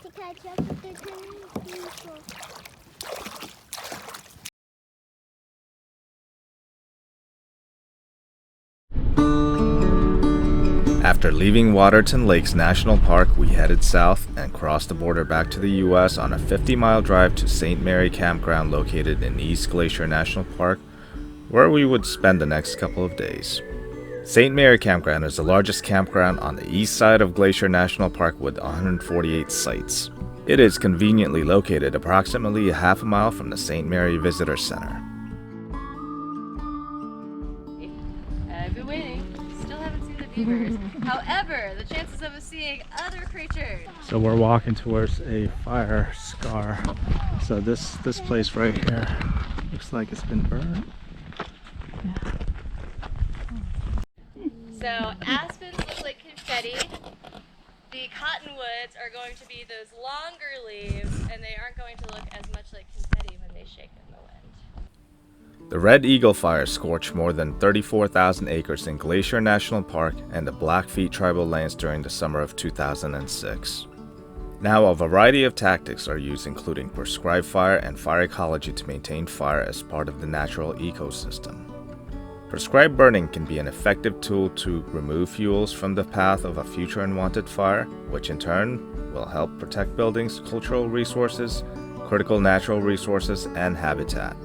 have to catch up with the tiny people. After leaving Waterton Lakes National Park, we headed south and crossed the border back to the U.S. on a 50-mile drive to St. Mary Campground located in East Glacier National Park, where we would spend the next couple of days. St. Mary Campground is the largest campground on the east side of Glacier National Park with 148 sites. It is conveniently located approximately a half a mile from the St. Mary Visitor Center. I've been waiting. Still haven't seen the beavers. However, the chances of us seeing other creatures. So we're walking towards a fire scar. So this place right here looks like it's been burned. So aspens look like confetti. The cottonwoods are going to be those longer leaves, and they aren't going to look as much like confetti when they shake in the wind. The Red Eagle Fire scorched more than 34,000 acres in Glacier National Park and the Blackfeet tribal lands during the summer of 2006. Now, a variety of tactics are used, including prescribed fire and fire ecology to maintain fire as part of the natural ecosystem. Prescribed burning can be an effective tool to remove fuels from the path of a future unwanted fire, which in turn will help protect buildings, cultural resources, critical natural resources, and habitat.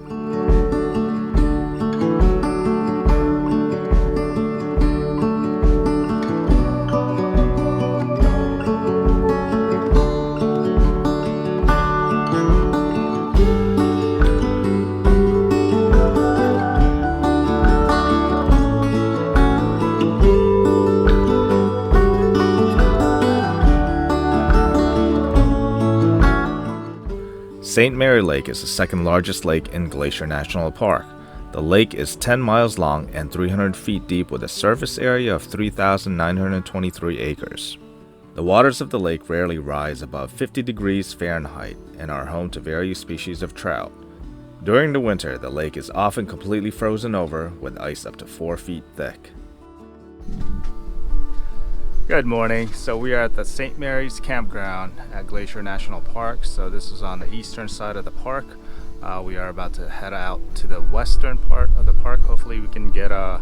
St. Mary Lake is the second largest lake in Glacier National Park. The lake is 10 miles long and 300 feet deep with a surface area of 3,923 acres. The waters of the lake rarely rise above 50 degrees Fahrenheit and are home to various species of trout. During the winter, the lake is often completely frozen over with ice up to 4 feet thick. Good morning. So we are at the St. Mary's Campground at Glacier National Park. So this is on the eastern side of the park. We are about to head out to the western part of the park. Hopefully we can get a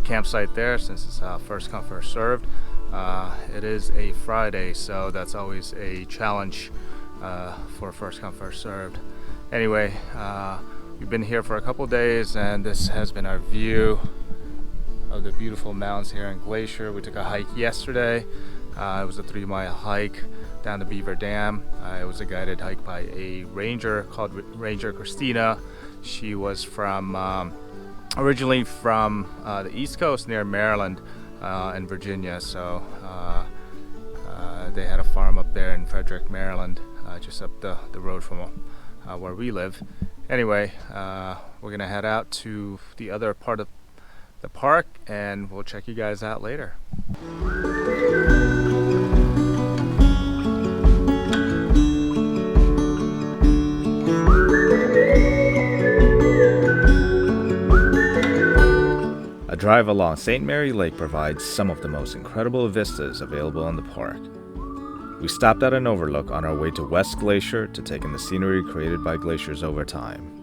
campsite there since it's first come first served. It is a Friday, so that's always a challenge for first come first served. Anyway, we've been here for a couple days and this has been our view of the beautiful mountains here in Glacier. We took a hike yesterday. It was a 3-mile hike down the Beaver Dam. It was a guided hike by a ranger called Ranger Christina. She was from originally from the East Coast near Maryland and Virginia. So they had a farm up there in Frederick, Maryland, just up the road from where we live. Anyway, we're gonna head out to the other part of the park and we'll check you guys out later. A drive along St. Mary Lake provides some of the most incredible vistas available in the park. We stopped at an overlook on our way to West Glacier to take in the scenery created by glaciers over time.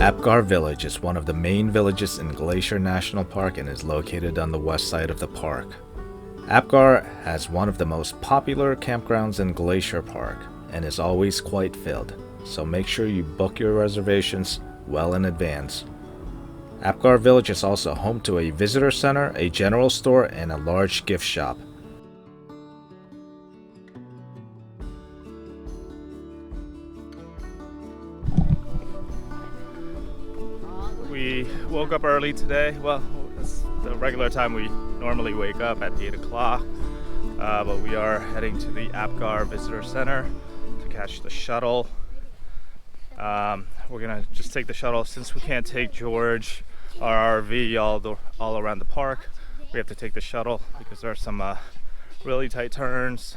Apgar Village is one of the main villages in Glacier National Park and is located on the west side of the park. Apgar has one of the most popular campgrounds in Glacier Park and is always quite filled, so make sure you book your reservations well in advance. Apgar Village is also home to a visitor center, a general store, and a large gift shop. woke up early today. Well, it's the regular time we normally wake up at 8 o'clock. But we are heading to the Apgar Visitor Center to catch the shuttle. We're gonna just take the shuttle since we can't take George, our RV, all around the park. We have to take the shuttle because there are some really tight turns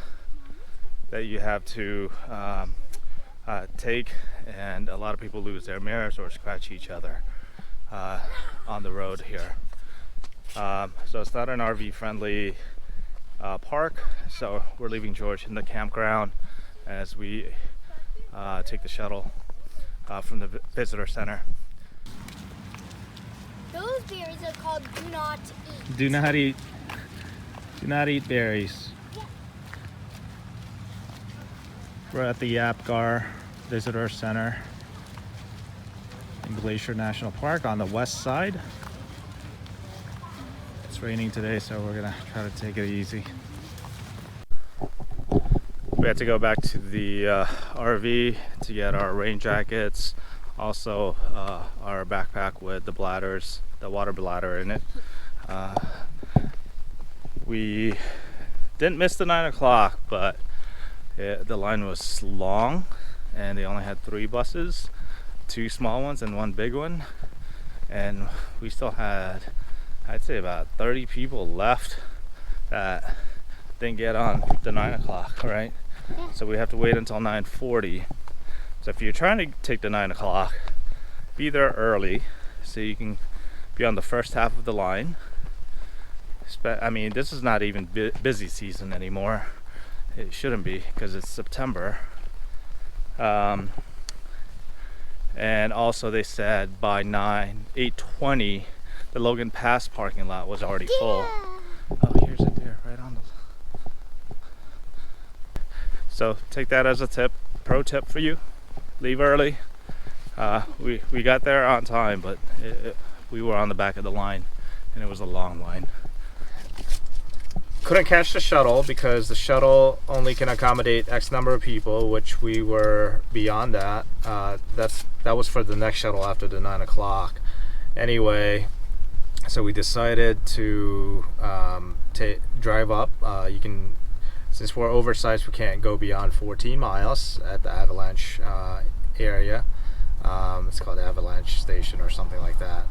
that you have to take, and a lot of people lose their mirrors or scratch each other on the road here. So it's not an RV friendly park, so we're leaving George in the campground as we take the shuttle from the visitor center. Those berries are called do not eat. Do not eat berries. We're at the Apgar Visitor Center in Glacier National Park on the west side. It's raining today, so we're gonna try to take it easy. We had to go back to the RV to get our rain jackets, also our backpack with the bladders, the water bladder in it. We didn't miss the 9 o'clock, but the line was long and they only had 3 buses, 2 small ones and 1 big one, and we still had, I'd say, about 30 people left that didn't get on the 9 o'clock, right? Yeah. So we have to wait until 9:40. So if you're trying to take the 9 o'clock, be there early so you can be on the first half of the line. I mean, this is not even busy season anymore. It shouldn't be because it's September. And also they said by 8:20 the Logan Pass parking lot was already full. Oh, here's a deer right on the... So take that as a tip, pro tip for you. Leave early. We got there on time, but we were on the back of the line and it was a long line. Couldn't catch the shuttle because the shuttle only can accommodate X number of people, which we were beyond that. That was for the next shuttle after the 9 o'clock. Anyway, so we decided to drive up. You can, since we're oversized, we can't go beyond 14 miles at the Avalanche area. It's called Avalanche Station or something like that,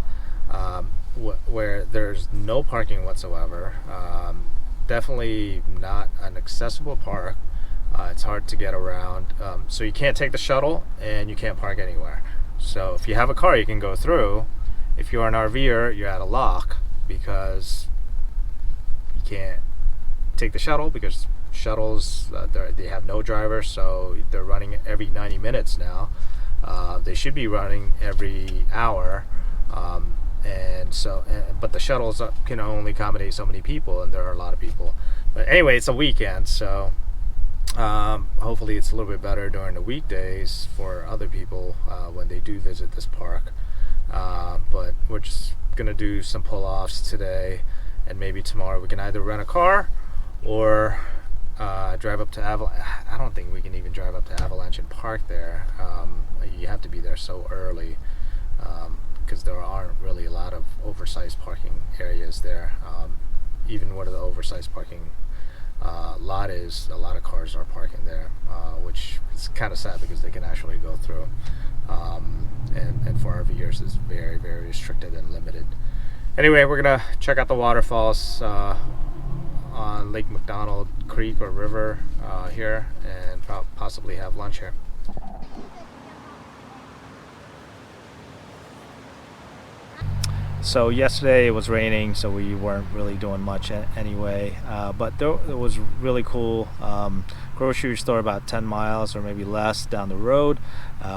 where there's no parking whatsoever. Definitely not an accessible park. It's hard to get around, so you can't take the shuttle and you can't park anywhere. So if you have a car, you can go through. If you're an RVer, you're at a lock because you can't take the shuttle because shuttles, they have no driver, so they're running every 90 minutes now. They should be running every hour. But the shuttles can only accommodate so many people, and there are a lot of people. But anyway, it's a weekend, so hopefully it's a little bit better during the weekdays for other people when they do visit this park. But we're just gonna do some pull-offs today, and maybe tomorrow we can either rent a car or drive up to Avalanche. I don't think we can even drive up to Avalanche and park there. You have to be there so early. Because there aren't really a lot of oversized parking areas there. Even where the oversized parking lot is, a lot of cars are parking there, which is kind of sad because they can actually go through. And for RVers, it's very, very restricted and limited. Anyway, we're gonna check out the waterfalls on Lake McDonald Creek or River here, and possibly have lunch here. So yesterday it was raining, so we weren't really doing much anyway, but it was really cool. Grocery store about 10 miles or maybe less down the road.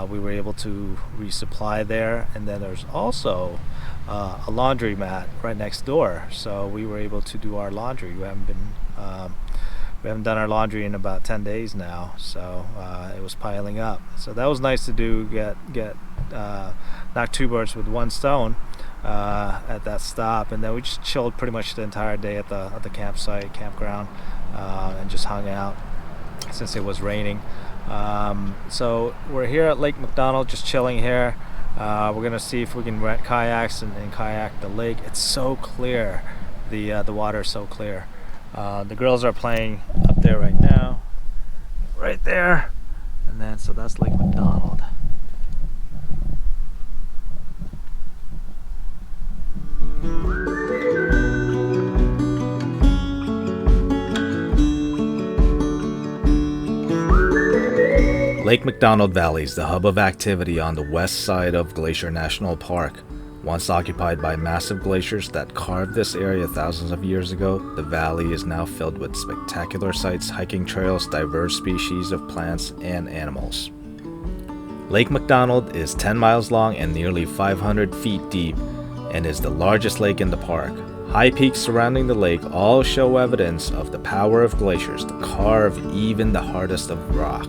We were able to resupply there, and then there's also a laundromat right next door, so we were able to do our laundry. We haven't done our laundry in about 10 days now, so it was piling up. So that was nice to do, knock 2 birds with 1 stone at that stop. And then we just chilled pretty much the entire day at the campground, and just hung out since it was raining. So we're here at Lake McDonald, just chilling here. We're gonna see if we can rent kayaks and kayak the lake. It's so clear. The water is so clear. The girls are playing up there right now. Right there. And then, so that's Lake McDonald. Lake McDonald Valley is the hub of activity on the west side of Glacier National Park. Once occupied by massive glaciers that carved this area thousands of years ago, the valley is now filled with spectacular sights, hiking trails, diverse species of plants and animals. Lake McDonald is 10 miles long and nearly 500 feet deep and is the largest lake in the park. High peaks surrounding the lake all show evidence of the power of glaciers to carve even the hardest of rock.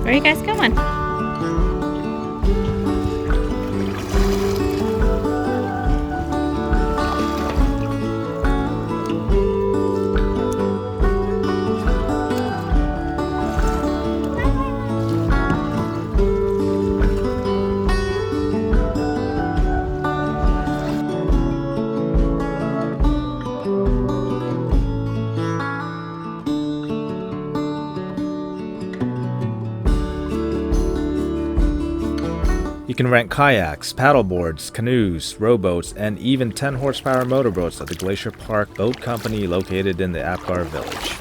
Where are you guys going? You can rent kayaks, paddleboards, canoes, rowboats, and even 10 horsepower motorboats at the Glacier Park Boat Company located in the Apgar village.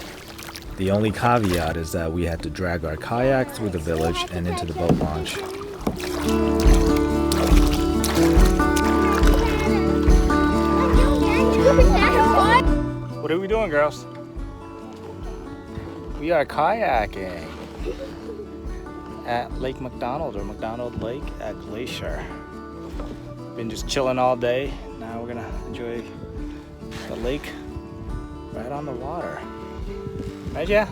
The only caveat is that we had to drag our kayak through the village and into the boat launch. What are we doing, girls? We are kayaking at Lake McDonald, or McDonald Lake at Glacier. Been just chilling all day. Now we're gonna enjoy the lake right on the water. Right, yeah?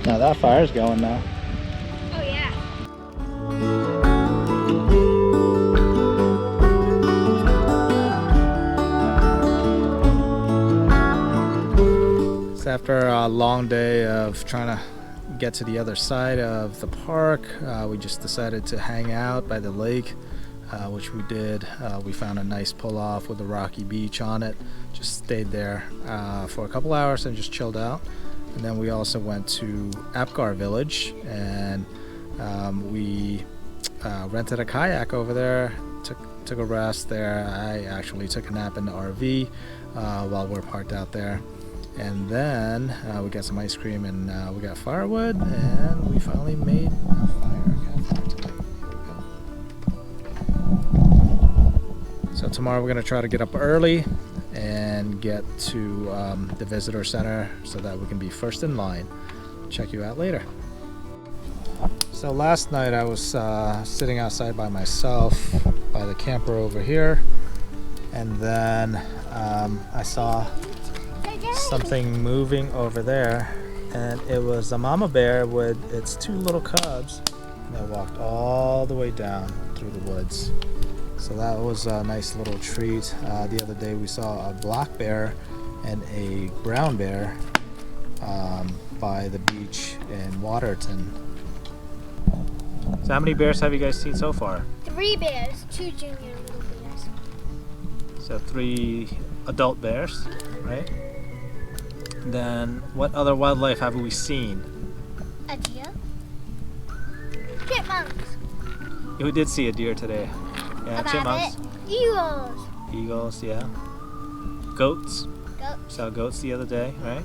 Now that fire's going now. Oh yeah. So after a long day of trying to get to the other side of the park, we just decided to hang out by the lake, which we did. We found a nice pull-off with a rocky beach on it. Just stayed there for a couple hours and just chilled out. And then we also went to Apgar village, and we rented a kayak over there, took a rest there. I actually took a nap in the RV while we're parked out there. And then we got some ice cream, and we got firewood, and we finally made a fire. So tomorrow we're gonna try to get up early and get to the visitor center so that we can be first in line check you out later. So last night I was sitting outside by myself by the camper over here, and then I saw something moving over there, and it was a mama bear with its 2 little cubs that walked all the way down through the woods. So that was a nice little treat. The other day we saw a black bear and a brown bear by the beach in Waterton. So how many bears have you guys seen so far? 3 bears, 2 junior little bears. So 3 adult bears, right? Then what other wildlife have we seen? A deer. Chipmunks. We did see a deer today. Yeah, A chipmunks. rabbit. Eagles. Eagles, yeah. Goats. Goats. Saw goats the other day, right?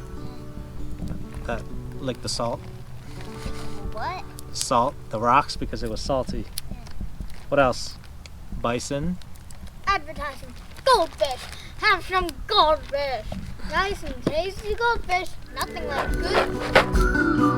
That licked the salt. What? Salt, the rocks, because it was salty. What else? Bison. Advertising. Goldfish. Have some goldfish. Nice and tasty goldfish. Nothing like good.